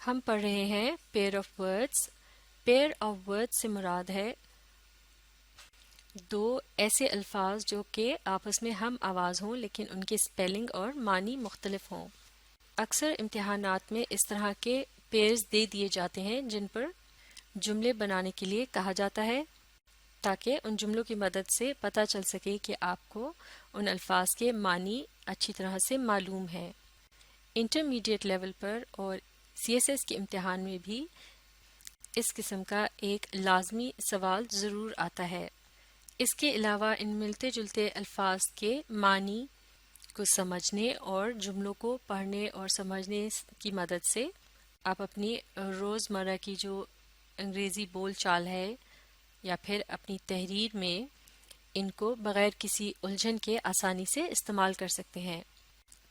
ہم پڑھ رہے ہیں pair of words. Pair of words سے مراد ہے دو ایسے الفاظ جو کہ آپس میں ہم آواز ہوں لیکن ان کے سپیلنگ اور معنی مختلف ہوں. اکثر امتحانات میں اس طرح کے پیئرز دے دیے جاتے ہیں جن پر جملے بنانے کے لیے کہا جاتا ہے تاکہ ان جملوں کی مدد سے پتہ چل سکے کہ آپ کو ان الفاظ کے معنی اچھی طرح سے معلوم ہے. انٹرمیڈیٹ لیول پر اور CSS کے امتحان میں بھی اس قسم کا ایک لازمی سوال ضرور آتا ہے. اس کے علاوہ ان ملتے جلتے الفاظ کے معنی کو سمجھنے اور جملوں کو پڑھنے اور سمجھنے کی مدد سے آپ اپنی روزمرہ کی جو انگریزی بول چال ہے یا پھر اپنی تحریر میں ان کو بغیر کسی الجھن کے آسانی سے استعمال کر سکتے ہیں.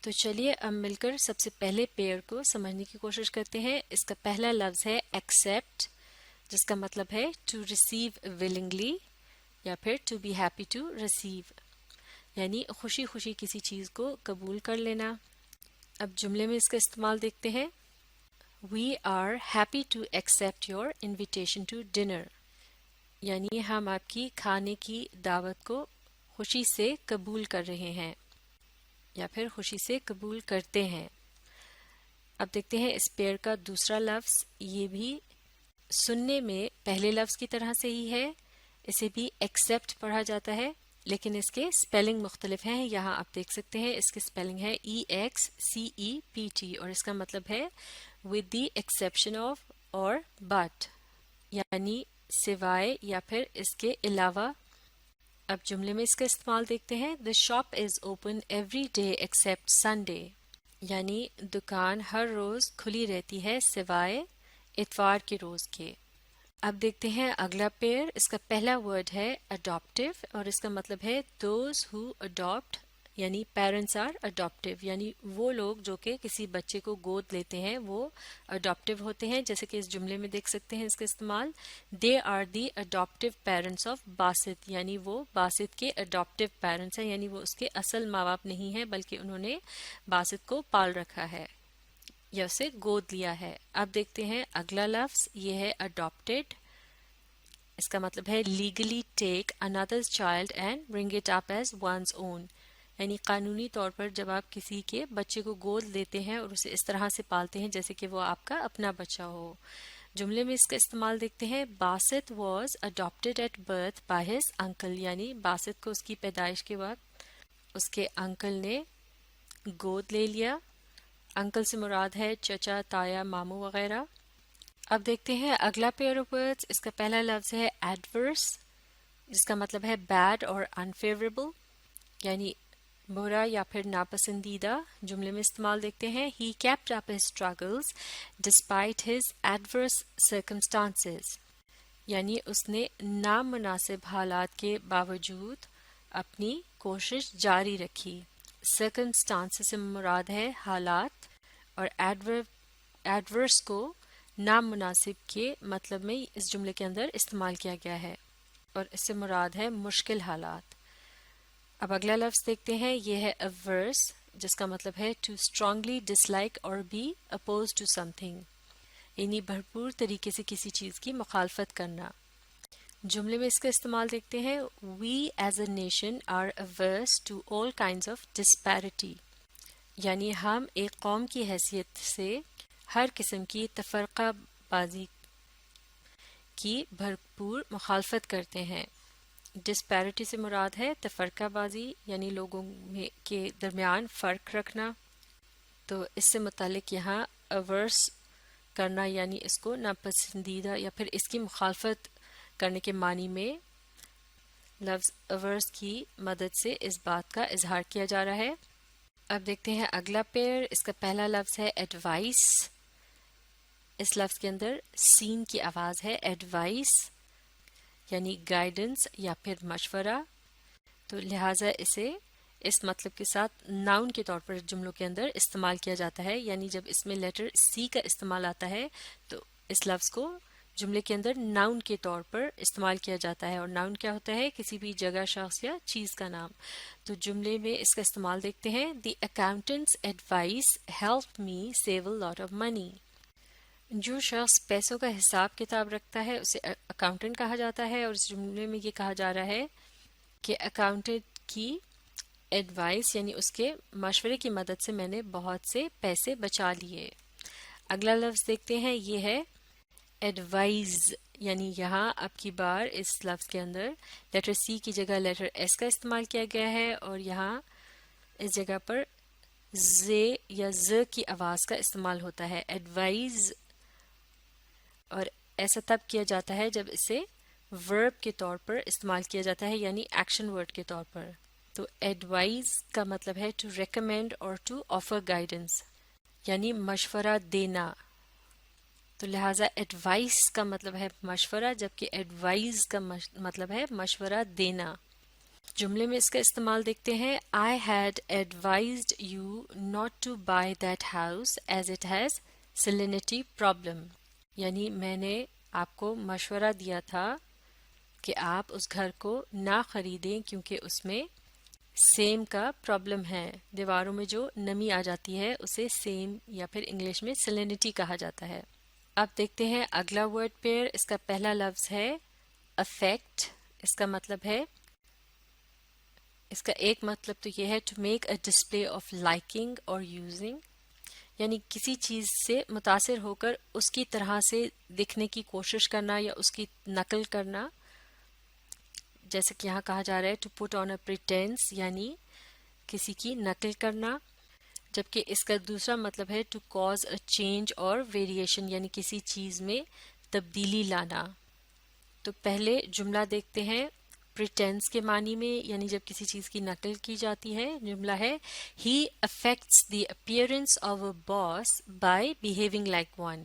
تو چلیے اب مل کر سب سے پہلے پیئر کو سمجھنے کی کوشش کرتے ہیں. اس کا پہلا لفظ ہے ایکسیپٹ، جس کا مطلب ہے ٹو ریسیو ولنگلی یا پھر to be happy to receive, یعنی خوشی خوشی کسی چیز کو قبول کر لینا. اب جملے میں اس کا استعمال دیکھتے ہیں. We are happy to accept your invitation to dinner, یعنی ہم آپ کی کھانے کی دعوت کو خوشی سے قبول کر رہے ہیں یا پھر خوشی سے قبول کرتے ہیں. اب دیکھتے ہیں اس پیئر کا دوسرا لفظ. یہ بھی سننے میں پہلے لفظ کی طرح سے ہی ہے، اسے بھی ایکسیپٹ پڑھا جاتا ہے لیکن اس کے سپیلنگ مختلف ہیں. یہاں آپ دیکھ سکتے ہیں اس کی سپیلنگ ہے EXCEPT اور اس کا مطلب ہے with the exception of اور but، یعنی سوائے یا پھر اس کے علاوہ. اب جملے میں اس کا استعمال دیکھتے ہیں. The shop is open every day except Sunday، یعنی دکان ہر روز کھلی رہتی ہے سوائے اتوار کے روز کے. اب دیکھتے ہیں اگلا پیئر. اس کا پہلا ورڈ ہے adoptive اور اس کا مطلب ہے those who adopt، یعنی پیرنٹس آر adoptive، یعنی وہ لوگ جو کہ کسی بچے کو گود لیتے ہیں وہ adoptive ہوتے ہیں. جیسے کہ اس جملے میں دیکھ سکتے ہیں اس کا استعمال. they are the adoptive parents of Basit, یعنی وہ باسط کے adoptive parents ہیں، یعنی وہ اس کے اصل ماں باپ نہیں ہیں بلکہ انہوں نے باسط کو پال رکھا ہے یا اسے گود لیا ہے. اب دیکھتے ہیں اگلا لفظ. یہ ہے adopted. اس کا مطلب ہے legally take another's child and bring it up as one's own، یعنی قانونی طور پر جب آپ کسی کے بچے کو گود لیتے ہیں اور اسے اس طرح سے پالتے ہیں جیسے کہ وہ آپ کا اپنا بچہ ہو. جملے میں اس کا استعمال دیکھتے ہیں. Basit was adopted at birth by his uncle، یعنی باسط کو اس کی پیدائش کے وقت اس کے انکل نے گود لے لیا. انکل سے مراد ہے چچا، تایا، ماموں وغیرہ. اب دیکھتے ہیں اگلا پیئر آف ورڈز. اس کا پہلا لفظ ہے ایڈورس، جس کا مطلب ہے بیڈ اور انفیوریبل، یعنی برا یا پھر ناپسندیدہ. جملے میں استعمال دیکھتے ہیں. He kept up his struggles despite his adverse circumstances، یعنی اس نے نامناسب حالات کے باوجود اپنی کوشش جاری رکھی. circumstances سے مراد ہے حالات اور ایڈورس کو نامناسب کے مطلب میں اس جملے کے اندر استعمال کیا گیا ہے اور اس سے مراد ہے مشکل حالات. اب اگلا لفظ دیکھتے ہیں. یہ ہے averse، جس کا مطلب ہے to strongly dislike or be opposed to something، یعنی بھرپور طریقے سے کسی چیز کی مخالفت کرنا. جملے میں اس کا استعمال دیکھتے ہیں. We as a nation are averse to all kinds of disparity، یعنی ہم ایک قوم کی حیثیت سے ہر قسم کی تفرقہ بازی کی بھرپور مخالفت کرتے ہیں. ڈسپیرٹی سے مراد ہے تفرقہ بازی، یعنی لوگوں کے درمیان فرق رکھنا. تو اس سے متعلق یہاں averse کرنا یعنی اس کو ناپسندیدہ یا پھر اس کی مخالفت کرنے کے معنی میں لفظ averse کی مدد سے اس بات کا اظہار کیا جا رہا ہے. اب دیکھتے ہیں اگلا پیئر. اس کا پہلا لفظ ہے ایڈوائس. اس لفظ کے اندر سین کی آواز ہے. ایڈوائس یعنی گائیڈنس یا پھر مشورہ، تو لہٰذا اسے اس مطلب کے ساتھ ناؤن کے طور پر جملوں کے اندر استعمال کیا جاتا ہے. یعنی جب اس میں لیٹر سی کا استعمال آتا ہے تو اس لفظ کو جملے کے اندر ناؤن کے طور پر استعمال کیا جاتا ہے. اور ناؤن کیا ہوتا ہے؟ کسی بھی جگہ، شخص یا چیز کا نام. تو جملے میں اس کا استعمال دیکھتے ہیں. The accountant's advice helped me save a lot of money، جو شخص پیسوں کا حساب کتاب رکھتا ہے اسے اکاؤنٹنٹ کہا جاتا ہے، اور اس جملے میں یہ کہا جا رہا ہے کہ اکاؤنٹنٹ کی ایڈوائس یعنی اس کے مشورے کی مدد سے میں نے بہت سے پیسے بچا لیے۔ اگلا لفظ دیکھتے ہیں، یہ ہے ایڈوائز، یعنی یہاں اب کی بار اس لفظ کے اندر لیٹر سی کی جگہ لیٹر ایس کا استعمال کیا گیا ہے، اور یہاں اس جگہ پر زے یا ز کی آواز کا استعمال ہوتا ہے، ایڈوائز، اور ایسا تب کیا جاتا ہے جب اسے ورب کے طور پر استعمال کیا جاتا ہے، یعنی ایکشن ورڈ کے طور پر۔ تو ایڈوائز کا مطلب ہے ٹو ریکمینڈ اور ٹو آفر گائیڈنس، یعنی مشورہ دینا۔ تو لہٰذا ایڈوائس کا مطلب ہے مشورہ، جبکہ ایڈوائز کا مطلب ہے مشورہ دینا۔ جملے میں اس کا استعمال دیکھتے ہیں، I had advised you not to buy that house as it has salinity problem، یعنی میں نے آپ کو مشورہ دیا تھا کہ آپ اس گھر کو نہ خریدیں کیونکہ اس میں سیم کا پرابلم ہے، دیواروں میں جو نمی آ جاتی ہے اسے سیم یا پھر انگلش میں سلینٹی کہا جاتا ہے۔ اب دیکھتے ہیں اگلا ورڈ پیئر، اس کا پہلا لفظ ہے افیکٹ۔ اس کا مطلب ہے، اس کا ایک مطلب تو یہ ہے to make a display of liking اور یوزنگ، یعنی کسی چیز سے متاثر ہو کر اس کی طرح سے دکھنے کی کوشش کرنا یا اس کی نقل کرنا، جیسے کہ یہاں کہا جا رہا ہے ٹو پٹ آن اے پریٹینس، یعنی کسی کی نقل کرنا، جبکہ اس کا دوسرا مطلب ہے ٹو کاز اے چینج اور ویریشن، یعنی کسی چیز میں تبدیلی لانا۔ تو پہلے جملہ دیکھتے ہیں پریٹینس کے معنی میں، یعنی جب کسی چیز کی نقل کی جاتی ہے۔ جملہ ہے ہی affects the appearance of a boss by behaving like one,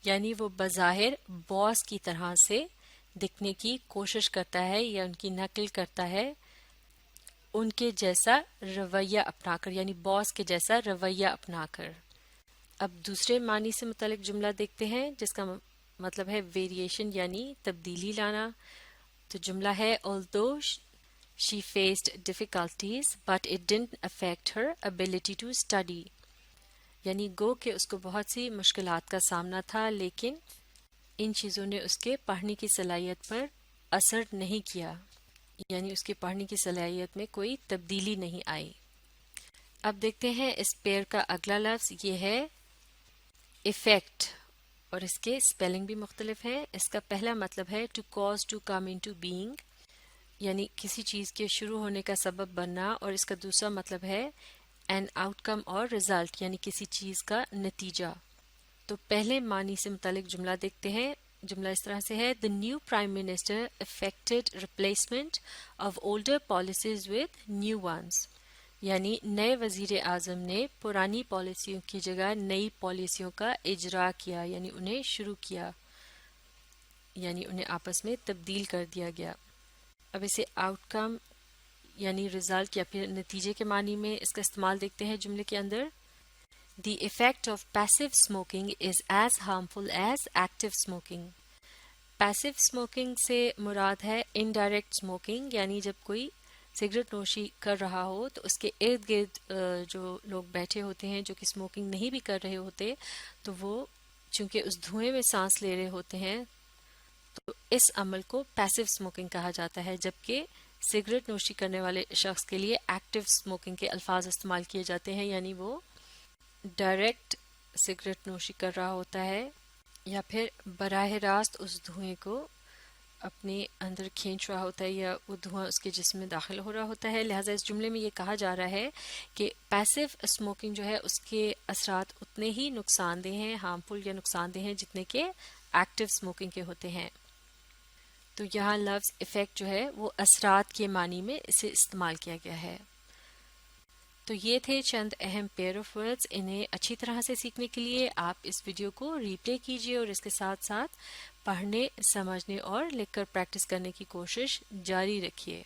یعنی وہ بظاہر باس کی طرح سے دکھنے کی کوشش کرتا ہے یا ان کی نقل کرتا ہے ان کے جیسا رویہ اپنا کر، یعنی باس کے جیسا رویہ اپنا کر۔ اب دوسرے معنی سے متعلق جملہ دیکھتے ہیں جس کا مطلب ہے ویریشن، یعنی تبدیلی لانا۔ تو جملہ ہے although she faced difficulties but it didn't affect her ability to study، یعنی گو کہ اس کو بہت سی مشکلات کا سامنا تھا لیکن ان چیزوں نے اس کے پڑھنے کی صلاحیت پر اثر نہیں کیا، یعنی اس کے پڑھنے کی صلاحیت میں کوئی تبدیلی نہیں آئی۔ اب دیکھتے ہیں اس پیئر کا اگلا لفظ، یہ ہے ایفیکٹ، اور اس کے اسپیلنگ بھی مختلف ہے۔ اس کا پہلا مطلب ہے to cause to come into being, یعنی کسی چیز کے شروع ہونے کا سبب بننا، اور اس کا دوسرا مطلب ہے این آؤٹ کم اور ریزلٹ، یعنی کسی چیز کا نتیجہ۔ تو پہلے معنی سے متعلق جملہ دیکھتے ہیں۔ جملہ اس طرح سے ہے The new prime minister effected replacement of older policies with new ones، یعنی نئے وزیر اعظم نے پرانی پالیسیوں کی جگہ نئی پالیسیوں کا اجرا کیا، یعنی انہیں شروع کیا، یعنی انہیں آپس میں تبدیل کر دیا گیا۔ اب اسے آؤٹ کم یعنی رزلٹ یا پھر نتیجے کے معنی میں اس کا استعمال دیکھتے ہیں جملے کے اندر۔ The effect of passive smoking is as harmful as active smoking۔ Passive smoking سے مراد ہے انڈائریکٹ اسموکنگ، یعنی جب کوئی سگریٹ نوشی کر رہا ہو تو اس کے ارد گرد جو لوگ بیٹھے ہوتے ہیں جو کہ اسموکنگ نہیں بھی کر رہے ہوتے، تو وہ چونکہ اس دھوئیں میں سانس لے رہے ہوتے ہیں تو اس عمل کو پیسو اسموکنگ کہا جاتا ہے، جبکہ سگریٹ نوشی کرنے والے شخص کے لیے ایکٹیو اسموکنگ کے الفاظ استعمال کیے جاتے ہیں، یعنی وہ ڈائریکٹ سگریٹ نوشی کر رہا ہوتا ہے یا پھر براہ راست اس دھوئیں کو اپنے اندر کھینچ رہا ہوتا ہے یا وہ دھواں اس کے جسم میں داخل ہو رہا ہوتا ہے۔ لہٰذا اس جملے میں یہ کہا جا رہا ہے کہ پیسو اسموکنگ جو ہے اس کے اثرات اتنے ہی نقصان دہ ہیں، ہارمفل یا نقصان دہ ہیں جتنے کہ ایکٹیو اسموکنگ کے ہوتے ہیں۔ تو یہاں لفظ ایفیکٹ جو ہے وہ اثرات کے معنی میں اسے استعمال کیا گیا ہے۔ تو یہ تھے چند اہم پیئر آف ورڈز۔ انہیں اچھی طرح سے سیکھنے کے لیے آپ اس ویڈیو کو ری پلے کیجیے اور اس کے ساتھ ساتھ پڑھنے، سمجھنے اور لکھ کر پریکٹس کرنے کی کوشش جاری رکھیے۔